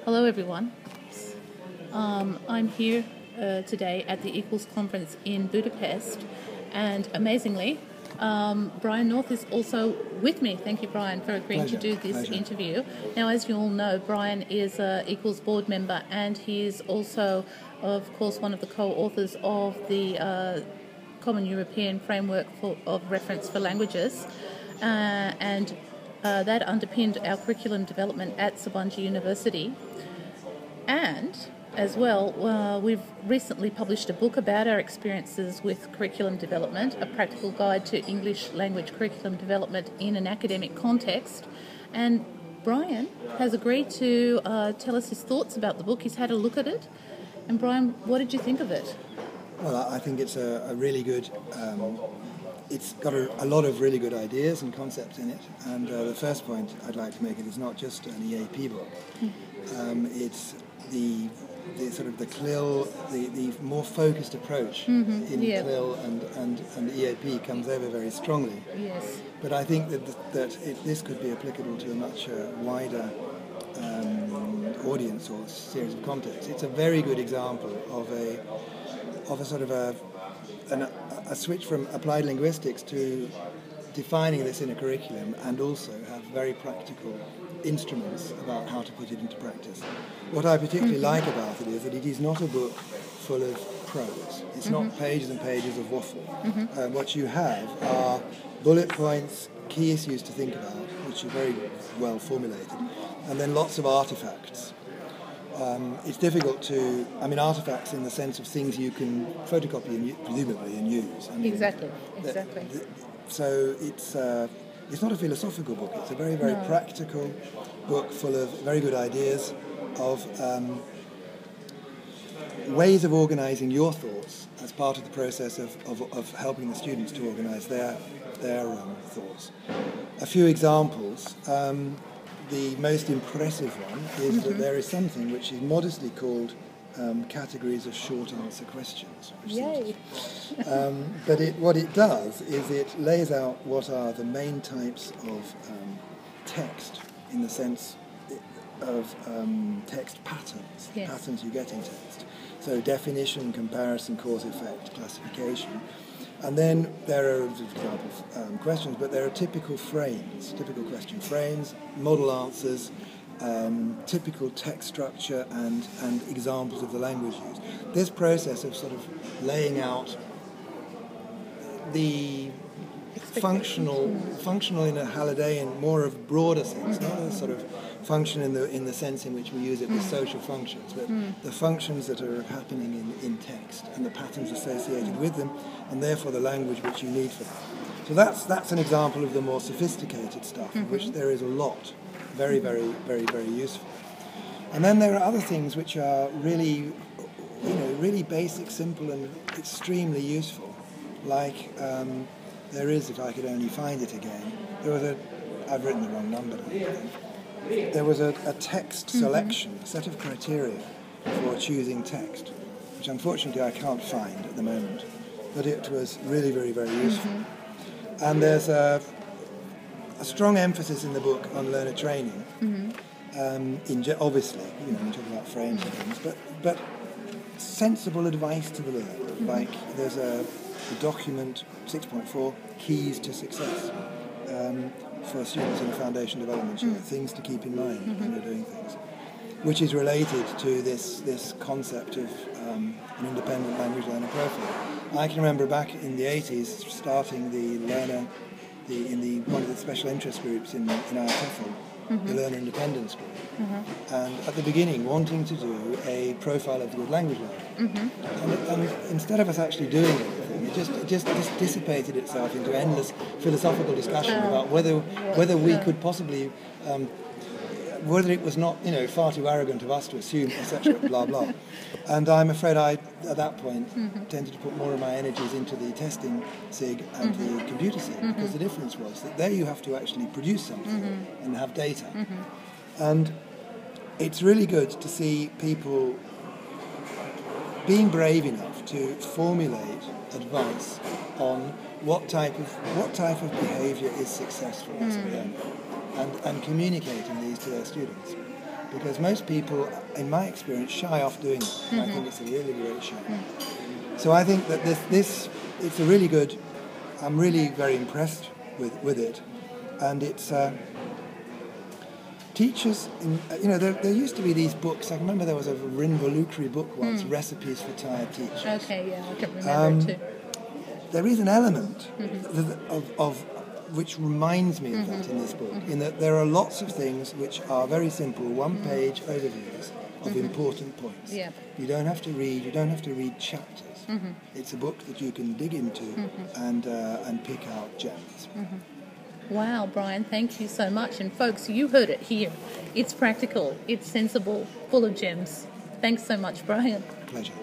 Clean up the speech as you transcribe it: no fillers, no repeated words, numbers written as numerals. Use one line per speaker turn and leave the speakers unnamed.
Hello, everyone. I'm here today at the Equals Conference in Budapest, and amazingly, Brian North is also with me. Thank you, Brian, for agreeing to do this interview. Now, as you all know, Brian is an Equals board member, and he is also, of course, one of the co-authors of the Common European Framework of Reference for Languages, and that underpinned our curriculum development at Sibunji University. And as well, we've recently published a book about our experiences with curriculum development, a practical guide to English language curriculum development in an academic context. And Brian has agreed to tell us his thoughts about the book. He's had a look at it. And Brian, what did you think of it?
Well, I think it's a really good, it's got a lot of really good ideas and concepts in it. And the first point I'd like to make it is not just an EAP book. It's the sort of the CLIL, the more focused approach in CLIL and EAP comes over very strongly.
Yes.
But I think that this could be applicable to a much wider audience or series of contexts. It's a very good example of a sort of a switch from applied linguistics to defining this in a curriculum, and also have very practical instruments about how to put it into practice. What I particularly like about it is that it is not a book full of prose. It's not pages and pages of waffle. What you have are bullet points, key issues to think about, which are very well formulated, and then lots of artifacts. It's difficult to, artifacts in the sense of things you can photocopy presumably and use.
Exactly.
So it's not a philosophical book. It's a very, very practical book full of very good ideas of ways of organising your thoughts as part of the process of helping the students to organise their thoughts. A few examples. The most impressive one is that there is something which is modestly called categories of short answer questions.
Yay!
But what it does is it lays out what are the main types of text in the sense of text patterns, patterns you get in text. So definition, comparison, cause, effect, classification. And then there are, for example, questions, but there are typical question frames, model answers, typical text structure, and examples of the language used. This process of sort of laying out the functional in a Hallidayan, more of broader sense, not a sort of function in the sense in which we use it with social functions, but the functions that are happening in text and the patterns associated with them, and therefore the language which you need for them. So that's an example of the more sophisticated stuff, of which there is a lot, very, very, very, very useful. And then there are other things which are really, really basic, simple, and extremely useful. Like there is, if I could only find it again, I've written the wrong number. There was a text selection, a set of criteria for choosing text, which unfortunately I can't find at the moment, but it was really, very, very useful. And there's a strong emphasis in the book on learner training, obviously, we talk about frames and things, but sensible advice to the learner. Like there's a document 6.4, Keys to Success, for students in foundation development, things to keep in mind when you're doing things, which is related to this concept of an independent language learner profile. I can remember back in the 80s starting the learner, in one of the special interest groups in our TEFL, the Learner Independence Group, and at the beginning wanting to do a profile of the good language learner. And instead of us actually doing anything, it just dissipated itself into endless philosophical discussion about whether we could possibly, whether it was not far too arrogant of us to assume, etc. blah blah. And I'm afraid I, at that point, tended to put more of my energies into the testing SIG and the computer SIG, because the difference was that there you have to actually produce something and have data. And it's really good to see people being brave enough to formulate advice on what type of behaviour is successful as a learner, and communicating these to their students. because most people, in my experience, shy off doing it. And I think it's a really great shame. So I think that this it's a really good. I'm really very impressed with it, and it's teachers. There used to be these books. I remember there was a involuntary book once, Recipes for Tired Teachers.
Okay, yeah, I can remember it too.
There is an element of which reminds me of that in this book, in that there are lots of things which are very simple, one-page overviews of important points.
Yeah.
You don't have to read chapters. It's a book that you can dig into and pick out gems.
Wow, Brian, thank you so much. And folks, you heard it here. It's practical, it's sensible, full of gems. Thanks so much, Brian.
Pleasure.